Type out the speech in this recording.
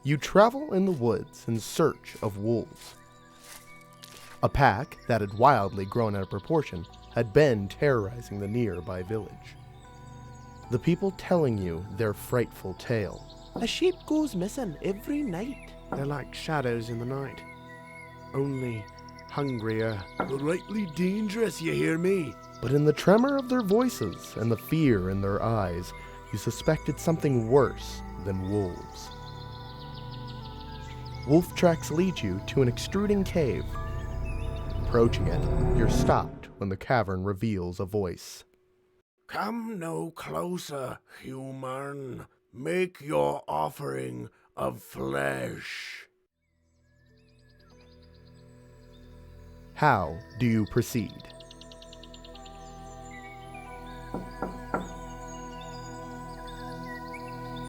You travel in the woods in search of wolves. A pack that had wildly grown out of proportion had been terrorizing the nearby village. The people telling you their frightful tale. A sheep goes missing every night. They're like shadows in the night, only hungrier. Rightly dangerous, you hear me? But in the tremor of their voices and the fear in their eyes, you suspected something worse than wolves. Wolf tracks lead you to an extruding cave. Approaching it, you're stopped when the cavern reveals a voice. Come no closer, human. Make your offering of flesh. How do you proceed?